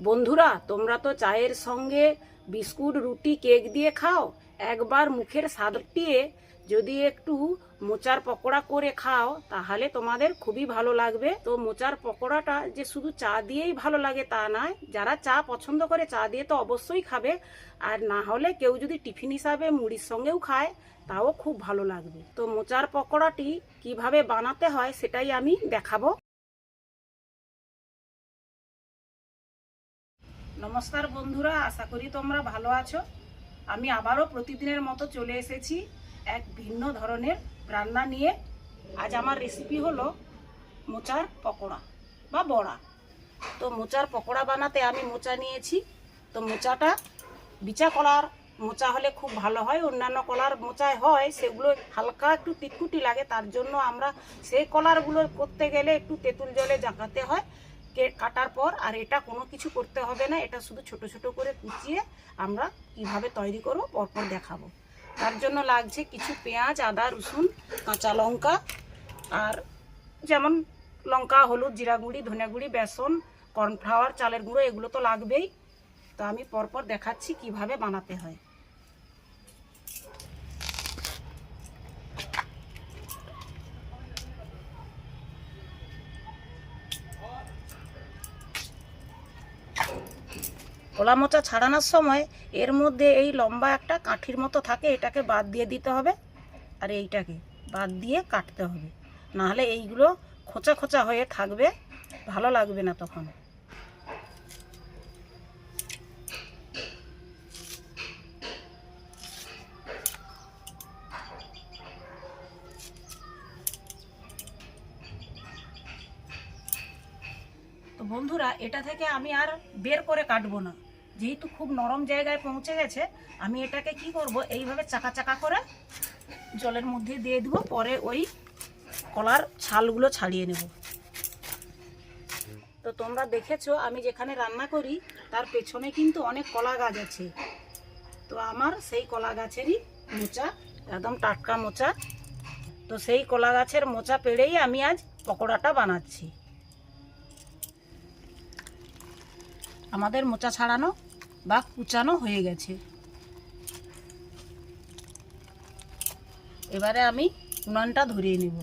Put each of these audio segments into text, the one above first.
বন্ধুরা, তোমরা তো চায়ের সঙ্গে বিস্কুট, রুটি, কেক দিয়ে খাও। একবার মুখের স্বাদ দিয়ে যদি একটু মোচার পকোড়া করে খাও তাহলে তোমাদের খুবই ভালো লাগবে। তো মোচার পকোড়াটা যে শুধু চা দিয়েই ভালো লাগে তা নয়, যারা চা পছন্দ করে চা দিয়ে তো অবশ্যই খাবে, আর না হলে কেউ যদি টিফিন হিসাবে মুড়ির সঙ্গেও খায় তাও খুব ভালো লাগবে। তো মোচার পকোড়াটি কিভাবে বানাতে হয় সেটাই আমি দেখাবো। নমস্কার বন্ধুরা, আশা করি তোমরা ভালো আছো। আমি আবারও প্রতিদিনের মতো চলে এসেছি এক ভিন্ন ধরনের রান্না নিয়ে। আজ আমার রেসিপি হলো মোচার পকোড়া বা বড়া। তো মোচার পকোড়া বানাতে আমি মোচা নিয়েছি। তো মোচাটা বিচা কলার মোচা হলে খুব ভালো হয়। অন্যান্য কলার মোচায় হয় সেগুলো হালকা একটু তিতকুটি লাগে, তার জন্য আমরা সেই কলারগুলো করতে গেলে একটু তেঁতুল জলে জাগাতে হয় কাটার পর। আর এটা কোনো কিছু করতে হবে না, এটা শুধু ছোট ছোট করে কুচিয়ে আমরা কিভাবে তৈরি করব পরপর দেখাবো। তার জন্য লাগছে কিছু পেঁয়াজ, আদা, রসুন, কাঁচা লঙ্কা, আর যেমন লঙ্কা, হলুদ, জিরা গুঁড়ি, ধনে গুঁড়ি, বেসন, কর্নফ্লাওয়ার, চালের গুঁড়ো, এগুলো তো লাগবেই। তো আমি পরপর দেখাচ্ছি কিভাবে বানাতে হয়। কলা মোচা ছাড়ানোর সময় এর মধ্যে এই লম্বা একটা কাঠির মতো থাকে, এটাকে বাদ দিয়ে দিতে হবে, আর এইটাকে বাদ দিয়ে কাটতে হবে, নাহলে এইগুলো খোঁচা খোঁচা হয়ে থাকবে, ভালো লাগবে না তখন। তো বন্ধুরা, এটা থেকে আমি আর বের করে কাটবো না, যেহেতু খুব নরম জায়গায় পৌঁছে গেছে। আমি এটাকে কি করব, এইভাবে চাকা চাকা করে জলের মধ্যে দিয়ে দেবো, পরে ওই কলার ছালগুলো ছাড়িয়ে নেব। তো তোমরা দেখেছো আমি যেখানে রান্না করি তার পেছনে কিন্তু অনেক কলা গাছ আছে। তো আমার সেই কলা গাছেরই মোচা, একদম টাটকা মোচা। তো সেই কলা গাছের মোচা পেড়েই আমি আজ পকোড়াটা বানাচ্ছি। আমাদের মোচা ছাড়ানো বা কুচানো হয়ে গেছে। এবারে আমি উনানটা ধরিয়ে নেব।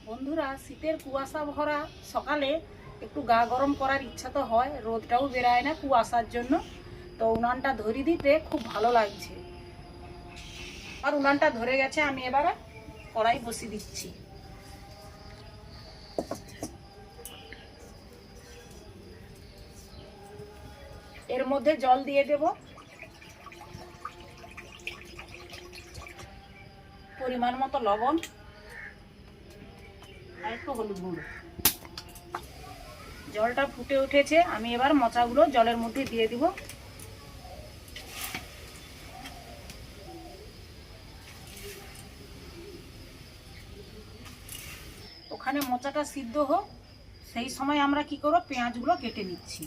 বন্ধুরা, শীতের কুয়াশা ভরা সকালে একটু গা গরম করার ইচ্ছা তো হয়, রোদটাও বেরায় না কুয়াশার জন্য। তো উনানটা ধরিয়ে দিতে খুব ভালো লাগছে। আর উনানটা ধরে গেছে, আমি এবারে কড়াই বসিয়ে দিচ্ছি। এর মধ্যে জল দিয়ে দেব, পরিমাণ মতো লবণ আর একটু হলুদ গুঁড়ো। জলটা ফুটে উঠেছে, আমি এবার মোচাগুলো জলের মধ্যে দিয়ে দিব। ওখানে মোচাটা সিদ্ধ হোক, সেই সময় আমরা কি করব, পেঁয়াজগুলো কেটে নিচ্ছি।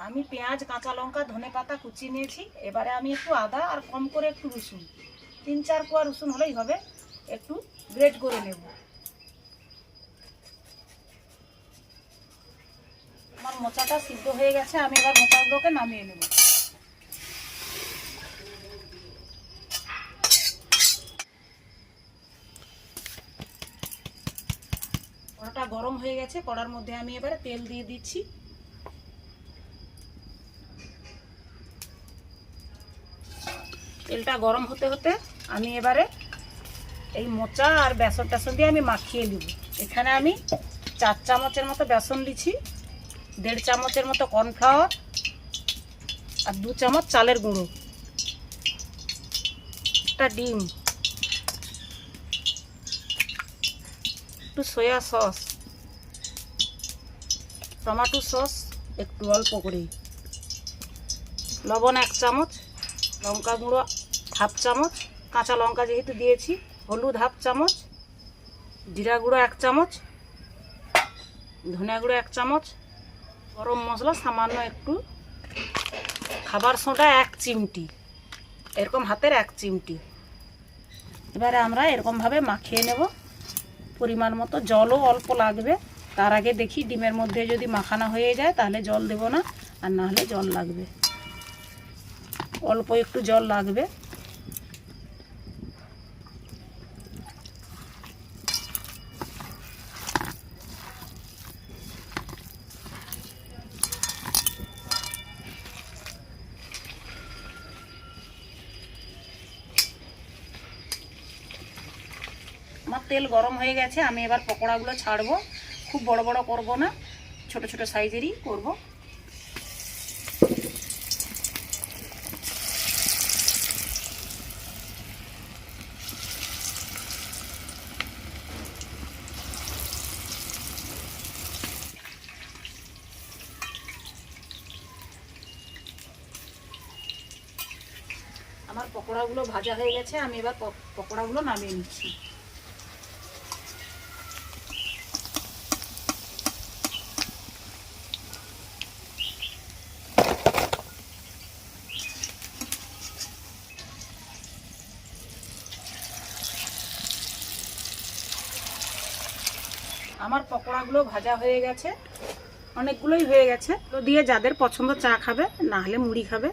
আমি পেঁয়াজ, কাঁচা লঙ্কা, ধনে পাতা কুচিয়ে নিয়েছি। এবারে আমি একটু আদা আর কম করে একটু রসুন, 3-4 কোয়া রসুন হলেই হবে, একটু গ্রেট করে নেব। আমার মোচাটা সিদ্ধ হয়ে গেছে, আমি এবার মোচাগুলোকে নামিয়ে নেব। কড়াটা গরম হয়ে গেছে, কড়ার মধ্যে আমি এবারে তেল দিয়ে দিচ্ছি। তেলটা গরম হতে হতে আমি এবারে এই মোচা আর বেসন টেসন দিয়ে আমি মাখিয়ে নেব। এখানে আমি 4 চামচের মতো বেসন দিচ্ছি, 1.5 চামচের মতো কর্নফ্লাওয়ার, আর 2 চামচ চালের গুঁড়ো, একটা ডিম, একটু সয়া সস, টমেটো সস একটু অল্প করে, লবণ 1 চামচ, লঙ্কা গুঁড়ো 1/2 চামচ, কাঁচা লঙ্কা যেহেতু দিয়েছি, হলুদ 1/2 চামচ, জিরা গুঁড়ো 1 চামচ, ধনে গুঁড়ো 1 চামচ, গরম মশলা সামান্য একটু, খাবার সোডা 1 চিমটি, এরকম হাতের 1 চিমটি। এবারে আমরা এরকমভাবে মাখিয়ে নেব। পরিমাণ মতো জলও অল্প লাগবে। তার আগে দেখি ডিমের মধ্যে যদি মাখানো হয়ে যায় তাহলে জল দেব না, আর না হলে জল লাগবে। অল্প একটু জল লাগবে। আমার তেল গরম হয়ে গেছে, আমি এবার পকোড়াগুলো ছাড়বো। খুব বড় বড় করব না, ছোট ছোট সাইজেরই করব। আমার পকোড়াগুলো ভাজা হয়ে গেছে, আমি এবার পকোড়াগুলো নামিয়ে নিচ্ছি। আমার পকোড়াগুলো ভাজা হয়ে গেছে, অনেকগুলোই হয়ে গেছে। তো দিয়ে যাদের পছন্দ চা খাবে, না হলে মুড়ি খাবে,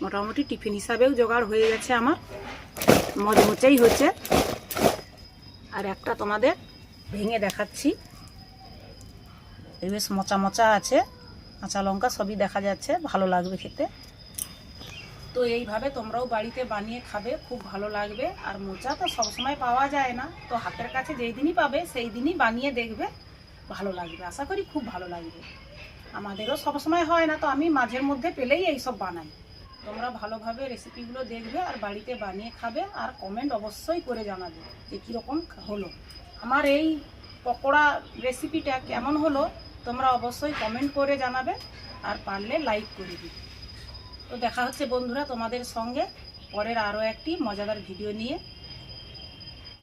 মোটামুটি টিফিন হিসাবেও জোগাড় হয়ে গেছে। আমার মচমচেই হচ্ছে। আর একটা তোমাদের ভেঙে দেখাচ্ছি, বেশ মোচা মোচা আছে, কাঁচা লঙ্কা সবই দেখা যাচ্ছে, ভালো লাগবে খেতে। তো এইভাবে তোমরাও বাড়িতে বানিয়ে খাবে, খুব ভালো লাগবে। আর মোচা তো সবসময় পাওয়া যায় না, তো হাতের কাছে যেই দিনই পাবে সেই দিনই বানিয়ে দেখবে, ভালো লাগবে। আশা করি খুব ভালো লাগবে। আমাদেরও সবসময় হয় না, তো আমি মাঝের মধ্যে পেলেই এইসব বানাই। তোমরা ভালোভাবে রেসিপিগুলো দেখবে আর বাড়িতে বানিয়ে খাবে, আর কমেন্ট অবশ্যই করে জানাবে যে কীরকম হলো। আমার এই পকোড়া রেসিপিটা কেমন হলো তোমরা অবশ্যই কমেন্ট করে জানাবে, আর পারলে লাইক করে দিবে। তো দেখা হচ্ছে বন্ধুরা তোমাদের সঙ্গে পরের আরও একটি মজাদার ভিডিও নিয়ে।